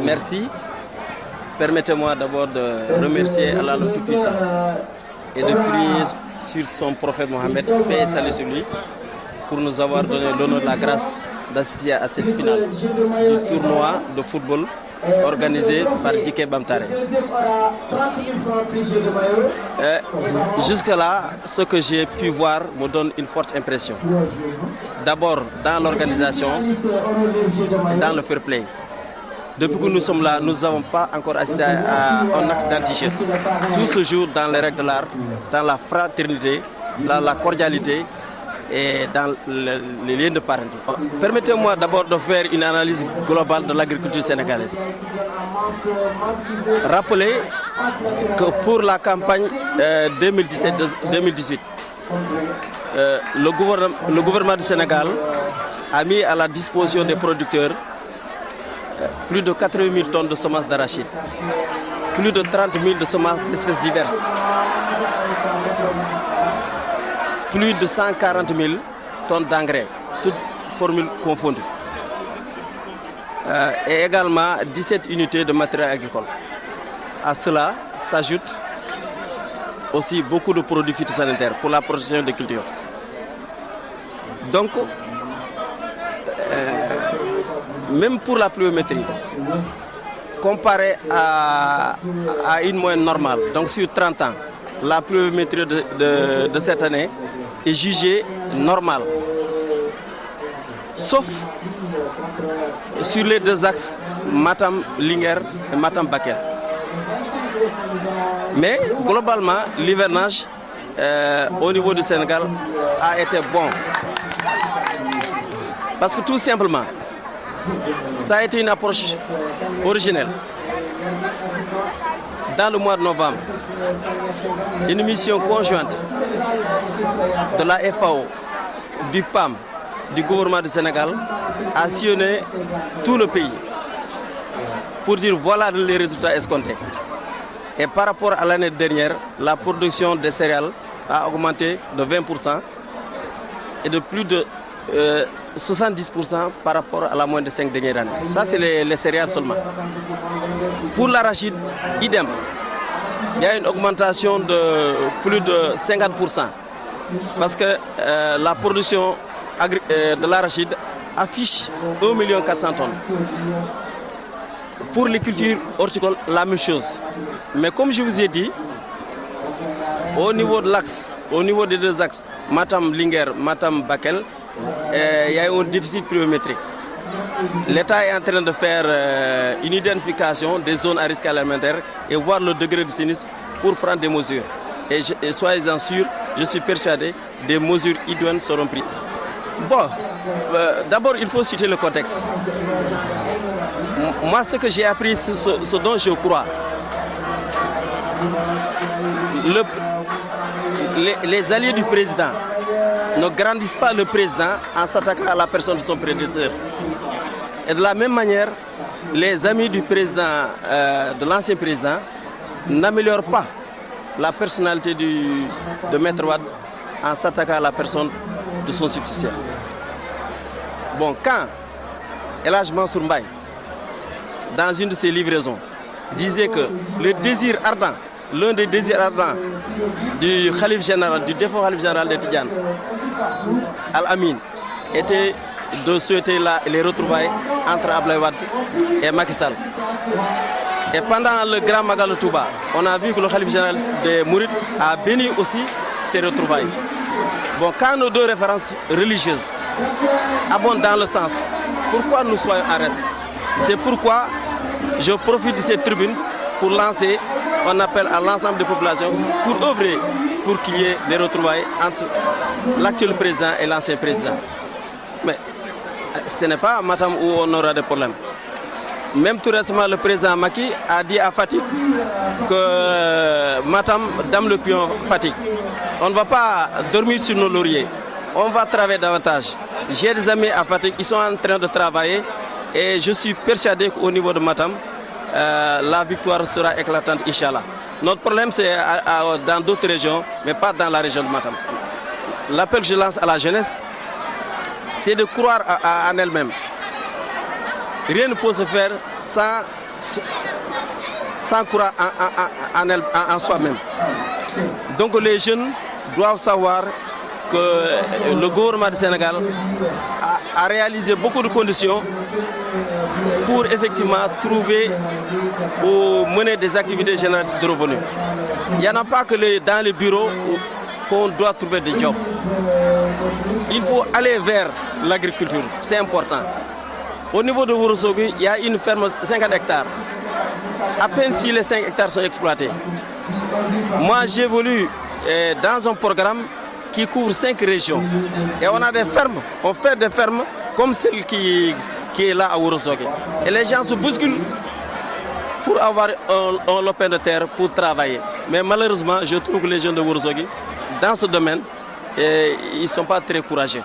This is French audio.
Merci. Permettez-moi d'abord de remercier Allah le Tout-Puissant et de prier sur son prophète Mohammed, paix et salut sur lui, pour nous avoir donné l'honneur et la grâce d'assister à cette finale du tournoi de football organisé par Dike Bamtare. Jusque-là, ce que j'ai pu voir me donne une forte impression. D'abord dans l'organisation et dans le fair play. Depuis que nous sommes là, nous n'avons pas encore assisté à un acte d'anti-jeu. Tout se joue dans les règles de l'art, dans la fraternité, dans la cordialité et dans les liens de parenté. Permettez-moi d'abord de faire une analyse globale de l'agriculture sénégalaise. Rappelez que pour la campagne 2017-2018, le gouvernement du Sénégal a mis à la disposition des producteurs plus de 80 000 tonnes de semences d'arachide, plus de 30 000 de semences d'espèces diverses, plus de 140 000 tonnes d'engrais, toutes formules confondues, et également 17 unités de matériel agricole. À cela s'ajoute aussi beaucoup de produits phytosanitaires pour la protection des cultures. Donc, même pour la pluviométrie, comparé à une moyenne normale, donc sur 30 ans, la pluviométrie de cette année est jugée normale. Sauf sur les deux axes, Matam-Linguère et Matam-Bakel. Mais globalement, l'hivernage au niveau du Sénégal a été bon. Parce que tout simplement, ça a été une approche originelle. Dans le mois de novembre, une mission conjointe de la FAO, du PAM, du gouvernement du Sénégal a sillonné tout le pays pour dire voilà les résultats escomptés. Et par rapport à l'année dernière, la production des céréales a augmenté de 20% et de plus de 70% par rapport à la moyenne de 5 dernières années. Ça, c'est les céréales seulement. Pour l'arachide, idem. Il y a une augmentation de plus de 50%. Parce que la production de l'arachide affiche 1 400 000 tonnes. Pour les cultures horticoles, la même chose. Mais comme je vous ai dit, au niveau de l'axe, au niveau des deux axes, Matam-Linguère, Matam-Bakel, il y a un déficit pluviométrique. L'État est en train de faire une identification des zones à risque alimentaire et voir le degré de sinistre pour prendre des mesures. Et soyez-en sûrs, je suis persuadé, des mesures idoines seront prises. Bon, d'abord il faut citer le contexte. Moi, ce que j'ai appris, ce dont je crois, les alliés du président ne grandissent pas le président en s'attaquant à la personne de son prédécesseur. Et de la même manière, les amis du président, de l'ancien président, n'améliorent pas la personnalité de Maître Wade en s'attaquant à la personne de son successeur. Bon, quand El Hadj Mansour Mbaye, dans une de ses livraisons, disait que le désir ardent, l'un des désirs ardents du Khalif général, du défunt Khalif général de Tidjane, Al-Amin, était de souhaiter les retrouvailles entre Abdoulaye Wade et Macky Sall. Et pendant le grand Magal de Touba, on a vu que le Khalif général des Mourides a béni aussi ces retrouvailles. Bon, quand nos deux références religieuses abondent dans le sens, pourquoi nous soyons en reste? C'est pourquoi je profite de cette tribune pour lancer un appel à l'ensemble des populations pour œuvrer pour qu'il y ait des retrouvailles entre l'actuel président et l'ancien président. Mais ce n'est pas à Matam où on aura des problèmes. Même tout récemment, le président Macky a dit à Fatick que Matam, Dame le Pion, Fatick. On ne va pas dormir sur nos lauriers. On va travailler davantage. J'ai des amis à Fatick, ils sont en train de travailler et je suis persuadé qu'au niveau de Matam, la victoire sera éclatante, Inch'Allah. Notre problème, c'est dans d'autres régions, mais pas dans la région de Matam. L'appel que je lance à la jeunesse, c'est de croire en elle-même. Rien ne peut se faire sans croire en soi-même. Donc les jeunes doivent savoir que le gouvernement du Sénégal a réalisé beaucoup de conditions pour effectivement trouver ou mener des activités génératrices de revenus. Il n'y en a pas que dans les bureaux qu'on doit trouver des jobs. Il faut aller vers l'agriculture, c'est important. Au niveau de Ourossogui, il y a une ferme de 50 hectares. À peine si les 5 hectares sont exploités. Moi, j'évolue dans un programme qui couvre 5 régions. Et on a des fermes, on fait des fermes comme celle qui est là à Ourossogui. Et les gens se bousculent pour avoir un lopin de terre pour travailler. Mais malheureusement, je trouve que les jeunes de Ourossogui, dans ce domaine, ils ne sont pas très courageux.